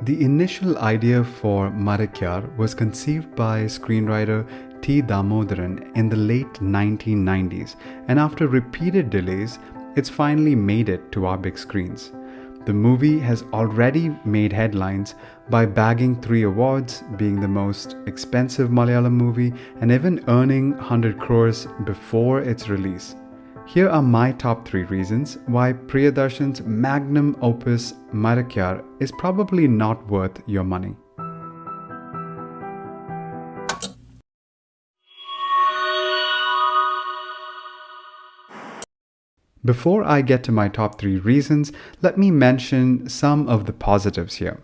The initial idea for Marakkar was conceived by screenwriter T. Damodaran in the late 1990s, and after repeated delays, it's finally made it to our big screens. The movie has already made headlines by bagging 3 awards, being the most expensive Malayalam movie, and even earning 100 crores before its release. Here are my top 3 reasons why Priyadarshan's magnum opus Marakkar is probably not worth your money. Before I get to my top 3 reasons, let me mention some of the positives here.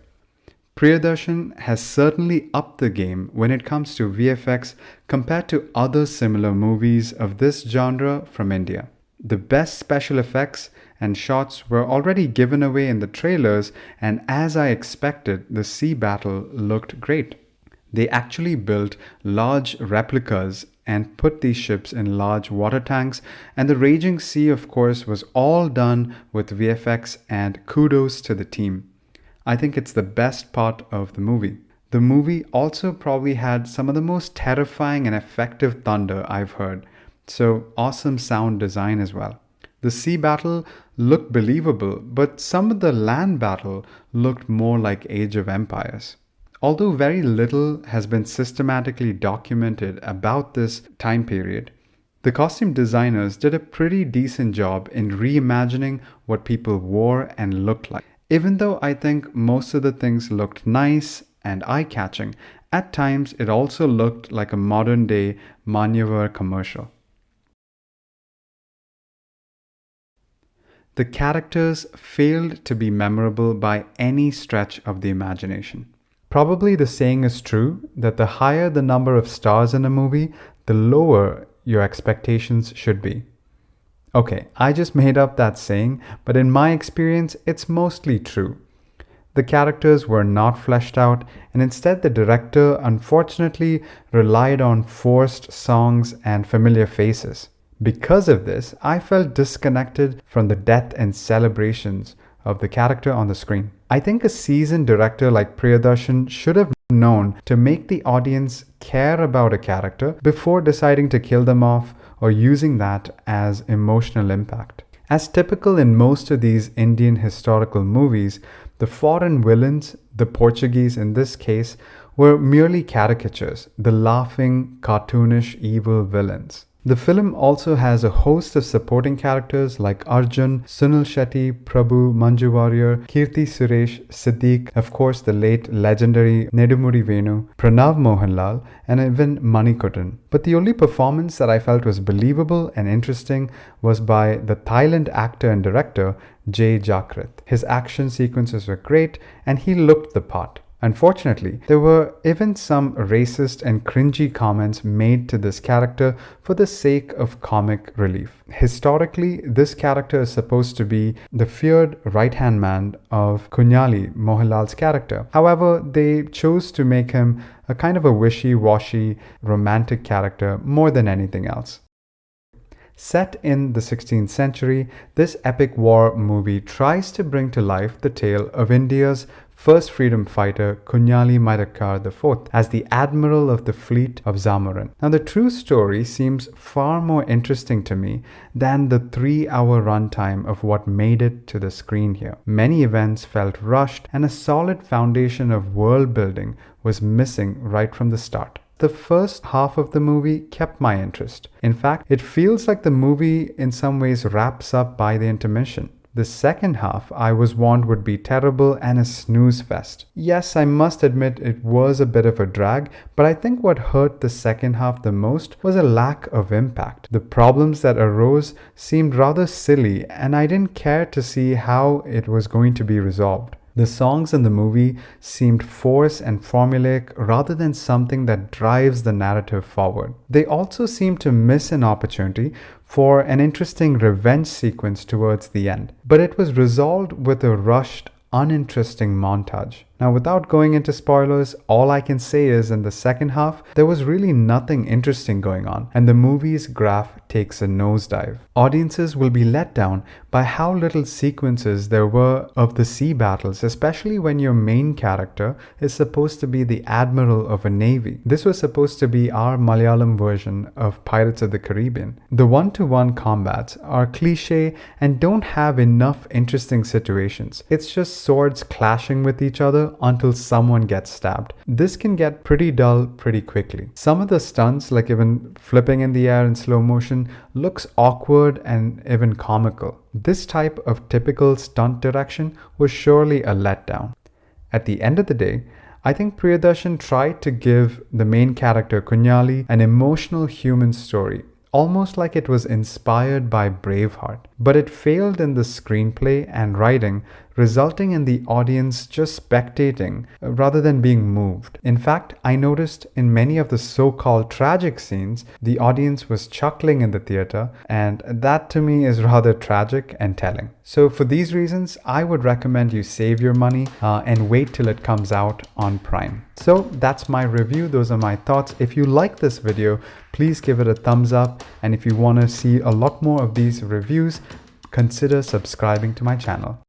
Priyadarshan has certainly upped the game when it comes to VFX compared to other similar movies of this genre from India. The best special effects and shots were already given away in the trailers, and as I expected, the sea battle looked great. They actually built large replicas and put these ships in large water tanks, and the raging sea, of course, was all done with VFX, and kudos to the team. I think it's the best part of the movie. The movie also probably had some of the most terrifying and effective thunder I've heard, so awesome sound design as well. The sea battle looked believable, but some of the land battle looked more like Age of Empires. Although very little has been systematically documented about this time period, the costume designers did a pretty decent job in reimagining what people wore and looked like. Even though I think most of the things looked nice and eye-catching, at times it also looked like a modern-day Manju commercial. The characters failed to be memorable by any stretch of the imagination. Probably the saying is true that the higher the number of stars in a movie, the lower your expectations should be. Okay, I just made up that saying, but in my experience, it's mostly true. The characters were not fleshed out, and instead the director unfortunately relied on forced songs and familiar faces. Because of this, I felt disconnected from the depth and celebrations of the character on the screen. I think a seasoned director like Priyadarshan should have known to make the audience care about a character before deciding to kill them off or using that as emotional impact. As typical in most of these Indian historical movies, the foreign villains, the Portuguese in this case, were merely caricatures, the laughing, cartoonish, evil villains. The film also has a host of supporting characters like Arjun, Suniel Shetty, Prabhu, Manju Warrier, Keerthy Suresh, Siddique, of course the late legendary Nedumudi Venu, Pranav Mohanlal, and even Manikuttan. But the only performance that I felt was believable and interesting was by the Thailand actor and director Jay Jakrit. His action sequences were great and he looked the part. Unfortunately, there were even some racist and cringy comments made to this character for the sake of comic relief. Historically, this character is supposed to be the feared right-hand man of Kunjali, Mohanlal's character. However, they chose to make him a kind of a wishy-washy romantic character more than anything else. Set in the 16th century, this epic war movie tries to bring to life the tale of India's first freedom fighter Kunjali Marakkar IV as the admiral of the fleet of Zamorin. Now the true story seems far more interesting to me than the 3-hour runtime of what made it to the screen here. Many events felt rushed and a solid foundation of world building was missing right from the start. The first half of the movie kept my interest. In fact, it feels like the movie in some ways wraps up by the intermission. The second half, I was warned, would be terrible and a snooze fest. Yes, I must admit it was a bit of a drag, but I think what hurt the second half the most was a lack of impact. The problems that arose seemed rather silly, and I didn't care to see how it was going to be resolved. The songs in the movie seemed forced and formulaic rather than something that drives the narrative forward. They also seemed to miss an opportunity for an interesting revenge sequence towards the end, but it was resolved with a rushed, uninteresting montage. Now, without going into spoilers, all I can say is in the second half, there was really nothing interesting going on, and the movie's graph takes a nosedive. Audiences will be let down by how little sequences there were of the sea battles, especially when your main character is supposed to be the admiral of a navy. This was supposed to be our Malayalam version of Pirates of the Caribbean. The one-to-one combats are cliche and don't have enough interesting situations. It's just swords clashing with each other until someone gets stabbed. This can get pretty dull pretty quickly. Some of the stunts, like even flipping in the air in slow motion, looks awkward and even comical. This type of typical stunt direction was surely a letdown. At the end of the day, I think Priyadarshan tried to give the main character Kunjali an emotional human story, almost like it was inspired by Braveheart. But it failed in the screenplay and writing, resulting in the audience just spectating rather than being moved. In fact, I noticed in many of the so-called tragic scenes, the audience was chuckling in the theater, and that to me is rather tragic and telling. So for these reasons, I would recommend you save your money and wait till it comes out on Prime. So that's my review. Those are my thoughts. If you like this video, please give it a thumbs up. And if you want to see a lot more of these reviews, consider subscribing to my channel.